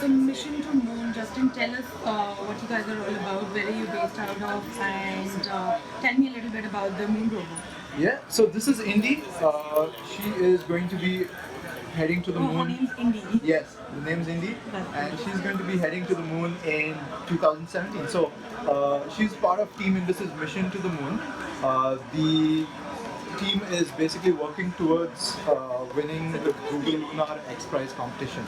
So Mission to Moon, Justin, tell us what you guys are all about, where are you based out of, and tell me a little bit about the Moon rover. Yeah, so this is Indy. She is going to be heading to the Oh, her moon. name's Indy. Yes, the name's Indy, That's and she's going to be heading to the moon in 2017. So she's part of Team Indus's mission to the moon. The team is basically working towards winning the Google Lunar X Prize competition.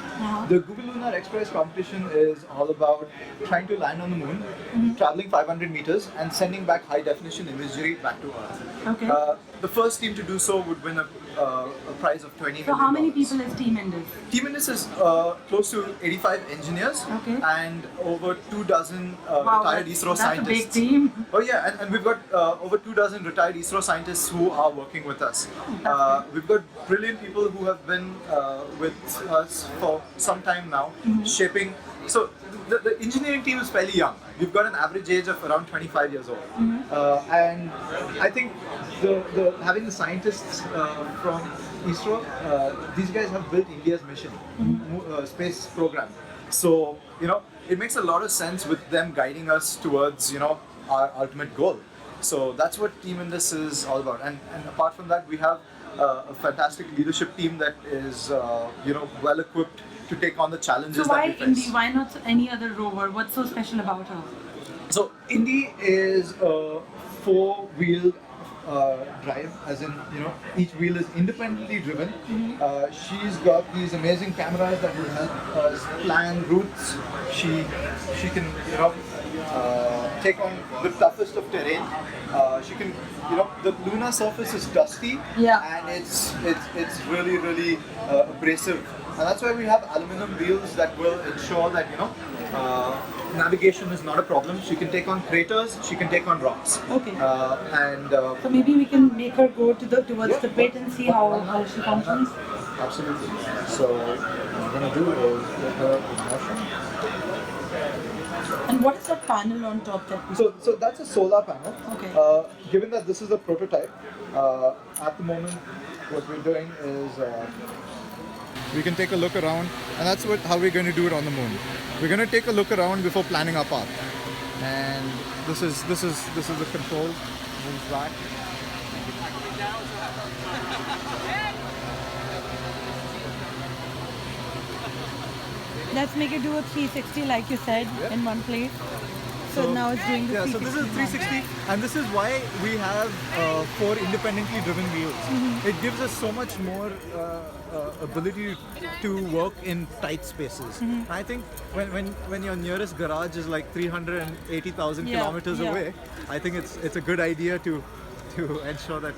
The Google Lunar X Prize competition is all about trying to land on the moon, traveling 500 meters, and sending back high definition imagery back to Earth. Okay. The first team to do so would win a prize of $20 million. So how many people is Team Indus? Team Indus is close to 85 engineers Okay. and over 24 Wow, retired that's ISRO a scientists. big team. Oh yeah, and we've got over 24 retired ISRO scientists who are working with us. We've got brilliant people who have been with us for some time now, shaping. So the engineering team is fairly young. We've got an average age of around 25 years old, and I think having the scientists from ISRO, these guys have built India's mission, space program. So it makes a lot of sense with them guiding us towards our ultimate goal. So that's what Team Indus is all about. And apart from that, we have a fantastic leadership team that is well equipped to take on the challenges So why that we face. Indy? Why not any other rover? What's so special about her? So Indy is a four-wheel drive, as in each wheel is independently driven. She's got these amazing cameras that will help us plan routes. She can take on the toughest of terrain. She can the lunar surface is dusty, Yeah. and it's really abrasive, and that's why we have aluminum wheels that will ensure that navigation is not a problem. She can take on craters, she can take on rocks. Okay. And So maybe we can make her go towards Yeah. the pit and see how she functions. absolutely. So what I'm gonna do is get her in motion. And what is that panel on top that we So that's a solar panel. Okay. Given that this is a prototype, at the moment what we're doing is we can take a look around, and that's how we're going to do it on the moon. We're going to take a look around before planning our path. And this is the control. Moves back. Let's make it do a 360 like you said in one place. So now it's doing the Yeah, so 360. this is 360, and this is why we have 4 independently driven wheels. It gives us so much more ability to work in tight spaces. I think when your nearest garage is like 380,000 Yeah, kilometers yeah. away, I think it's a good idea to ensure that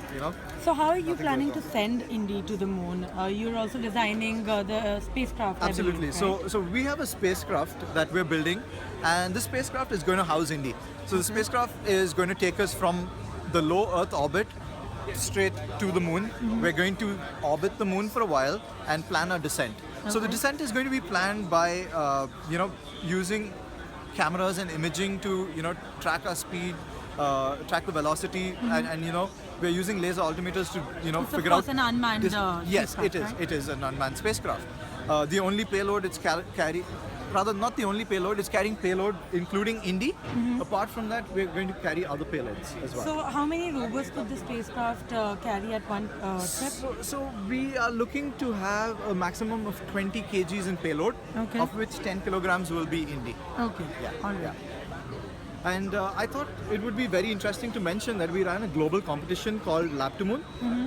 So how are you Nothing planning goes to send Indy to the moon? You're also designing the spacecraft. I Absolutely. believe, right? So we have a spacecraft that we're building, and this spacecraft is going to house Indy. So the spacecraft is going to take us from the low Earth orbit straight to the moon. We're going to orbit the moon for a while and plan our descent. So the Okay. descent is going to be planned by using cameras and imaging to track our speed, track the velocity, and we're using laser altimeters to It's figure of out course an unmanned yes, spacecraft, it is. right? It is an unmanned spacecraft. The only payload it's rather not the only payload, it's carrying payload including Indy. Apart from that, we're going to carry other payloads as well. So how many rovers could the spacecraft carry at one trip? So we are looking to have a maximum of 20 kgs in payload, Okay. of which 10 kilograms will be Indy. Okay. Yeah, All right. yeah. And I thought it would be very interesting to mention that we ran a global competition called Lab to Moon,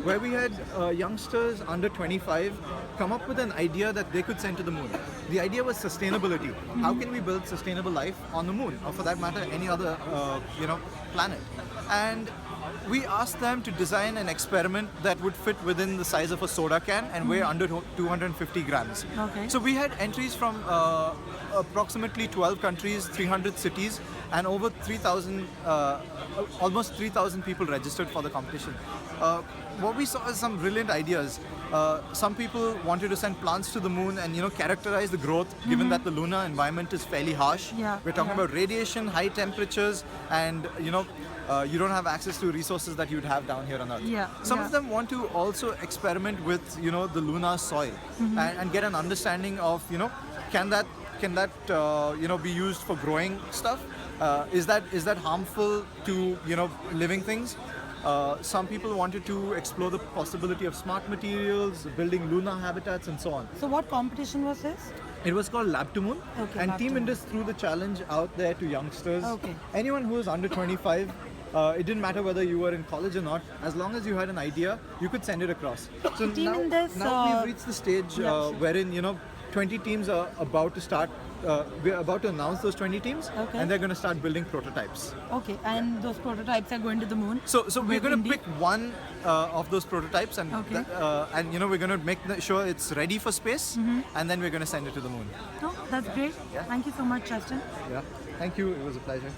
where we had youngsters under 25 come up with an idea that they could send to the moon. The idea was sustainability. How can we build sustainable life on the moon, or for that matter, any other planet? And we asked them to design an experiment that would fit within the size of a soda can and weigh under 250 grams. Okay. So we had entries from approximately 12 countries, 300 cities, and over 3,000, almost 3,000 people registered for the competition. What we saw is some brilliant ideas. Some people wanted to send plants to the moon and characterize the growth, given that the lunar environment is fairly harsh. Yeah, We're talking yeah. about radiation, high temperatures, and you don't have access to resources that you'd have down here on Earth. Yeah, Some yeah. of them want to also experiment with the lunar soil and get an understanding of can that be used for growing stuff? Is that harmful to living things? Some people wanted to explore the possibility of smart materials, building lunar habitats, and so on. So what competition was this? It was called Lab to Moon, Okay, and Lab Team to Moon. Indus threw the challenge out there to youngsters. Okay. Anyone who was under 25. It didn't matter whether you were in college or not. As long as you had an idea, you could send it across. So Team Indus, now we've reached the stage sure. wherein 20 teams are about to start. We're about to announce those 20 teams, Okay. and they're going to start building prototypes. Okay, and those prototypes are going to the moon? So we're With going to Indy? pick one of those prototypes, and Okay. we're going to make sure it's ready for space, and then we're going to send it to the moon. Oh, that's great. Yeah. Thank you so much, Justin. Yeah. Thank you. It was a pleasure.